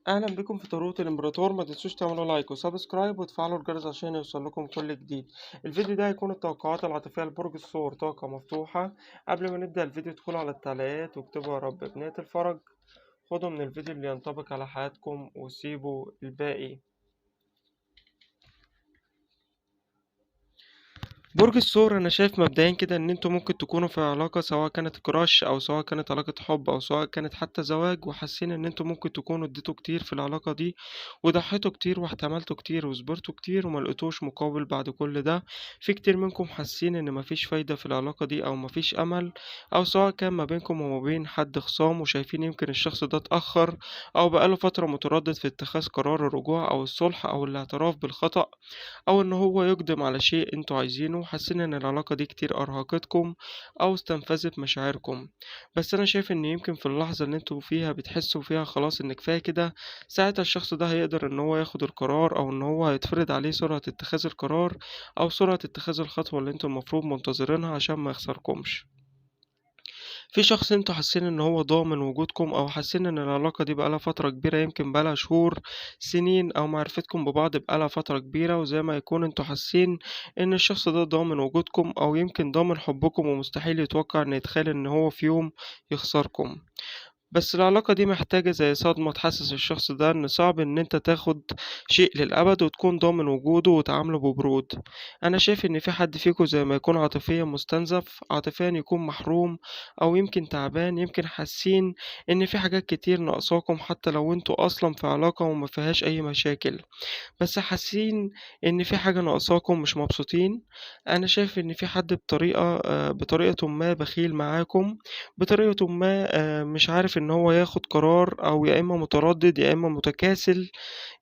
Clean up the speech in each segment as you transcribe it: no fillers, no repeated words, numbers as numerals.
اهلا بكم في طرق الامبراطور. ما تنسوش تعملوا لايك وسبسكرايب وتفعلوا الجرس عشان يوصل لكم كل جديد. الفيديو ده هيكون التوقعات العاطفيه لبرج الثور، طاقه مفتوحه. قبل ما نبدا الفيديو ادخلوا على التعليقات واكتبوا يا رب بنية الفرج. خدوا من الفيديو اللي ينطبق على حياتكم وسيبوا الباقي. برج الثور، انا شايف مبدئيا كده ان انتوا ممكن تكونوا في علاقة، سواء كانت كراش او سواء كانت علاقة حب او سواء كانت حتى زواج، وحاسين ان انتوا ممكن تكونوا اديتوا كتير في العلاقة دي وضحيتوا كتير واحتملتوا كتير وصبرتوا كتير وما لقيتوش مقابل بعد كل ده. في كتير منكم حاسين ان مفيش فايدة في العلاقة دي او مفيش امل، او سواء كان ما بينكم وما بين حد خصام وشايفين يمكن الشخص ده اتأخر او بقاله فترة متردد في اتخاذ قرار الرجوع او الصلح او الاعتراف بالخطأ، او ان هو يقدم على شيء انتوا عايزينه. حاسين ان العلاقة دي كتير ارهقتكم او استنفذت مشاعركم. بس انا شايف ان يمكن في اللحظة اللي انتوا فيها بتحسوا فيها خلاص ان كفاية كده، ساعتها الشخص ده هيقدر ان هو ياخد القرار، او ان هو هيتفرض عليه سرعة اتخاذ القرار او سرعة اتخاذ الخطوة اللي انتوا المفروض منتظرينها عشان ما يخسركمش. في شخص انتوا حاسين ان هو ضامن وجودكم، او حاسين ان العلاقة دي بقالها فترة كبيرة، يمكن بقالها شهور سنين، او معرفتكم ببعض بقالها فترة كبيرة، وزي ما يكون انتوا حاسين ان الشخص ده ضامن وجودكم او يمكن ضامن حبكم، ومستحيل يتوقع ان يتخيل ان هو في يوم يخسركم. بس العلاقة دي محتاجة زي صدمة تحسس الشخص ده إن صعب إن أنت تاخد شيء للأبد وتكون ضامن وجوده وتعامله ببرود. أنا شايف إن في حد فيكم زي ما يكون عاطفيا مستنزف، عاطفيا يكون محروم، أو يمكن تعبان، يمكن حاسين إن في حاجات كتير ناقصاكم حتى لو أنتوا أصلا في علاقة وما فيهاش أي مشاكل، بس حاسين إن في حاجة ناقصاكم، مش مبسوطين. أنا شايف إن في حد بطريقة ما بخيل معاكم، بطريقة ما مش عارف إن هو ياخد قرار، أو يا إما متردد يا إما متكاسل،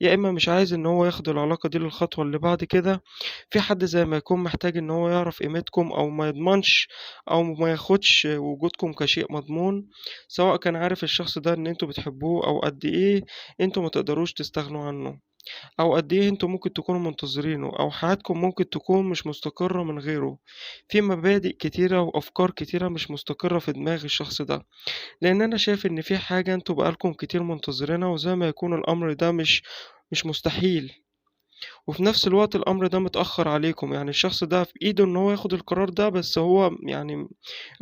يا إما مش عايز إن هو ياخد العلاقة دي للخطوة اللي بعد كده. في حد زي ما يكون محتاج إن هو يعرف قيمتكم، أو ما يضمنش أو ما ياخدش وجودكم كشيء مضمون، سواء كان عارف الشخص ده إن انتوا بتحبوه أو قد إيه انتوا ما تقدروش تستغنوا عنه، أو قد إيه انتوا ممكن تكونوا منتظرينه، أو حياتكم ممكن تكون مش مستقرة من غيره. في مبادئ كتيرة وأفكار كتيرة مش مستقرة في دماغ الشخص ده، لأن أنا شايف إن في حاجة انتوا بقالكم كتير منتظرينها، وزي ما يكون الأمر ده مش مستحيل، وفي نفس الوقت الأمر ده متأخر عليكم. يعني الشخص ده في إيده إن هو ياخد القرار ده، بس هو يعني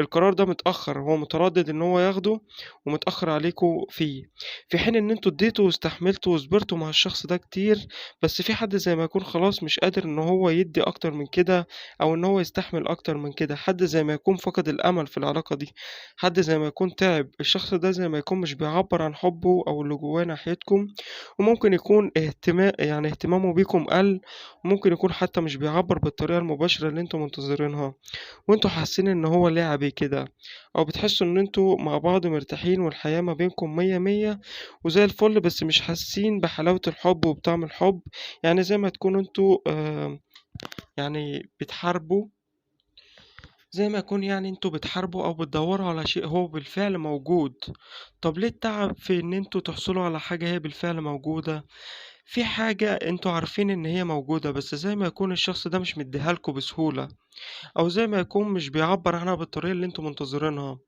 القرار ده متأخر، هو متردد إن هو ياخده ومتأخر عليكم فيه، في حين إن انتوا اديتوا واستحملتوا وصبرتوا مع الشخص ده كتير. بس في حد زي ما يكون خلاص مش قادر إن هو يدي أكتر من كده، أو إن هو يستحمل أكتر من كده. حد زي ما يكون فقد الأمل في العلاقة دي، حد زي ما يكون تعب. الشخص ده زي ما يكون مش بيعبر عن حبه أو اللي جواه ناحيتكم، وممكن يكون اهتمامه بيكم قل، وممكن يكون حتى مش بيعبر بالطريقة المباشرة اللي انتوا منتظرينها، وانتوا حاسين ان هو لعبي كده، او بتحسوا ان انتوا مع بعض مرتاحين والحياة ما بينكم مية مية وزي الفل، بس مش حاسين بحلاوة الحب وبطعم الحب. يعني زي ما تكونوا انتوا يعني بتحاربوا، زي ما يكون يعني انتوا بتحاربوا او بتدوروا على شيء هو بالفعل موجود. طب ليه التعب في ان انتوا تحصلوا على حاجة هي بالفعل موجودة؟ في حاجة انتوا عارفين ان هي موجودة، بس زي ما يكون الشخص ده مش مديهالكوا بسهولة، او زي ما يكون مش بيعبر عنها بالطريقة اللي انتوا منتظرينها.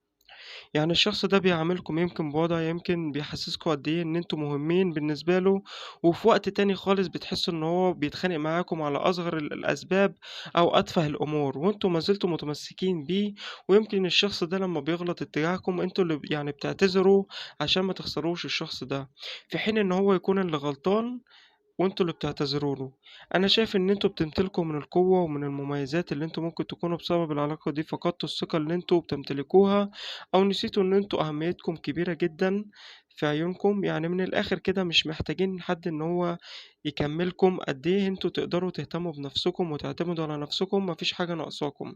يعني الشخص ده بيعاملكم يمكن بوضع، يمكن بيحسسكم قد ايه ان انتوا مهمين بالنسبة له، وفي وقت تاني خالص بتحسوا ان هو بيتخانق معاكم على اصغر الاسباب او اتفه الامور، وانتوا ما زلتوا متمسكين بيه. ويمكن الشخص ده لما بيغلط اتجاهكم انتوا اللي يعني بتعتذروا عشان ما تخسروش الشخص ده، في حين ان هو يكون اللي غلطان وانتوا اللي بتعتذروا له. انا شايف ان انتوا بتمتلكوا من القوة ومن المميزات اللي انتوا ممكن تكونوا بسبب العلاقة دي فقدتوا الثقة اللي انتوا بتمتلكوها، او نسيتوا ان انتوا اهميتكم كبيرة جدا في عيونكم. يعني من الاخر كده مش محتاجين حد ان هو يكملكم. قد ايه انتوا تقدروا تهتموا بنفسكم وتعتمدوا على نفسكم، مفيش حاجة ناقصاكم.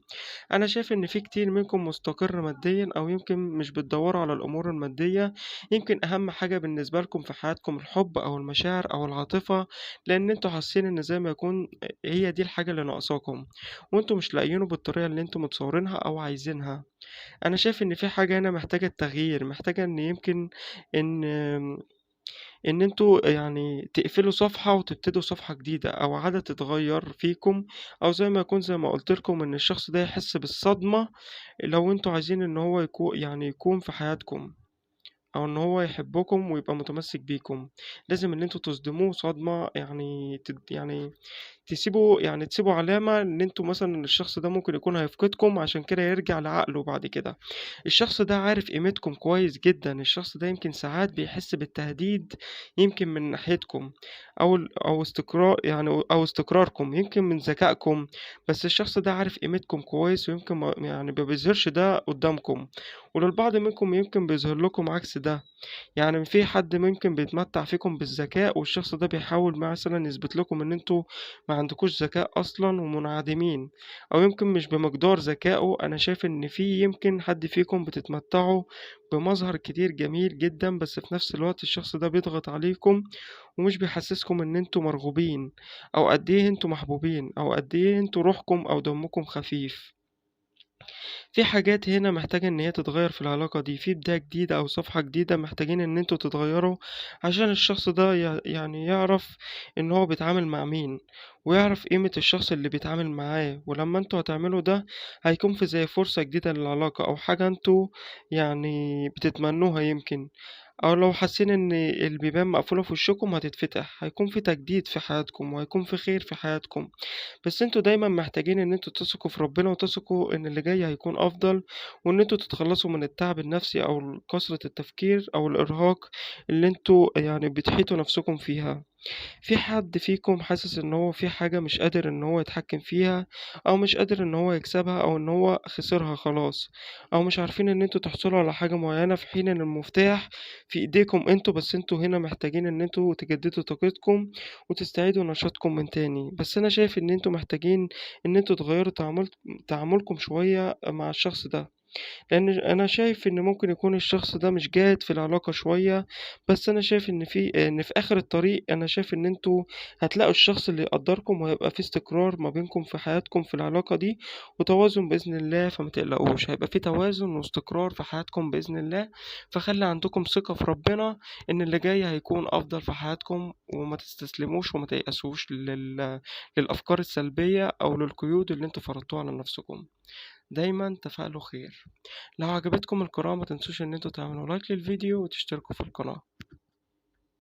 انا شايف ان في كتير منكم مستقر ماديا، او يمكن مش بتدوروا على الامور المادية. يمكن اهم حاجة بالنسبة لكم في حياتكم الحب او المشاعر او العاطفة، لان انتوا حاسين ان زي ما يكون هي دي الحاجة اللي ناقصاكم، وانتوا مش لاقيينه بالطريقة اللي انتوا متصورينها او عايزينها. انا شايف ان في حاجة هنا محتاجة التغيير، محتاجة ان يمكن ان ان انتوا يعني تقفلوا صفحة وتبتدوا صفحة جديدة، او عادة تتغير فيكم، او زي ما يكون زي ما قلت لكم ان الشخص ده يحس بالصدمة لو انتوا عايزين ان هو يكون في حياتكم، أو إن هو يحبكم ويبقى متمسك بيكم. لازم إن انتوا تصدموه صدمة، يعني تسيبوا علامة إن انتوا مثلا الشخص ده ممكن يكون هيفقدكم، عشان كده يرجع لعقله بعد كده. الشخص ده عارف قيمتكم كويس جدا، الشخص ده يمكن ساعات بيحس بالتهديد، يمكن من ناحيتكم، أو استقرار يعني، أو استقراركم، يمكن من ذكائكم. بس الشخص ده عارف قيمتكم كويس، ويمكن يعني ما بيظهرش ده قدامكم، وللبعض منكم يمكن بيظهر لكم عكس ده. يعني في حد ممكن بيتمتع فيكم بالذكاء، والشخص ده بيحاول مثلا يثبت لكم ان انتوا ما عندكوش ذكاء اصلا ومنعدمين، او يمكن مش بمقدار ذكائه. انا شايف ان في يمكن حد فيكم بتتمتعوا بمظهر كتير جميل جدا، بس في نفس الوقت الشخص ده بيضغط عليكم ومش بيحسسكم ان انتوا مرغوبين، او قد ايه انتوا محبوبين، او قد ايه انتوا روحكم او دمكم خفيف. في حاجات هنا محتاجة إن هي تتغير في العلاقة دي، في بداية جديدة أو صفحة جديدة محتاجين إن انتوا تتغيروا، عشان الشخص ده يعني يعرف إن هو بيتعامل مع مين، ويعرف قيمة الشخص اللي بيتعامل معاه. ولما انتوا هتعملوا ده، هيكون في زي فرصة جديدة للعلاقة، أو حاجة انتوا يعني بتتمنوها يمكن. أو لو حاسين إن البيبان مقفولة في وشكم، هتتفتح، هيكون في تجديد في حياتكم، وهيكون في خير في حياتكم. بس انتوا دايما محتاجين ان انتوا تثقوا في ربنا، وتثقوا ان اللي جاي هيكون افضل، وان انتوا تتخلصوا من التعب النفسي او كثرة التفكير او الارهاق اللي انتوا يعني بتحيطوا نفسكم فيها. في حد فيكم حاسس ان هو في حاجة مش قادر ان هو يتحكم فيها، او مش قادر ان هو يكسبها، او ان هو خسرها خلاص، او مش عارفين ان انتوا تحصلوا على حاجة معينة، في حين ان المفتاح في ايديكم انتوا. بس انتوا هنا محتاجين ان انتوا تجددوا طاقتكم وتستعيدوا نشاطكم من تاني. بس انا شايف ان انتوا محتاجين ان انتوا تغيروا تعاملكم شوية مع الشخص ده، لأن أنا شايف إن ممكن يكون الشخص ده مش جاد في العلاقة شوية. بس أنا شايف إن في آخر الطريق، أنا شايف إن انتوا هتلاقوا الشخص اللي يقدركم، وهيبقى في استقرار ما بينكم في حياتكم في العلاقة دي، وتوازن بإذن الله. فما تقلقوش، هيبقى في توازن واستقرار في حياتكم بإذن الله. فخلي عندكم ثقة في ربنا إن اللي جاي هيكون أفضل في حياتكم، وما تستسلموش وما تيأسوش للأفكار السلبية أو للقيود اللي انتوا فرضتوها على نفسكم. دايما تفائلوا خير. لو عجبتكم القراءة، ما تنسوش ان انتوا تعملوا لايك للفيديو وتشتركوا في القناة.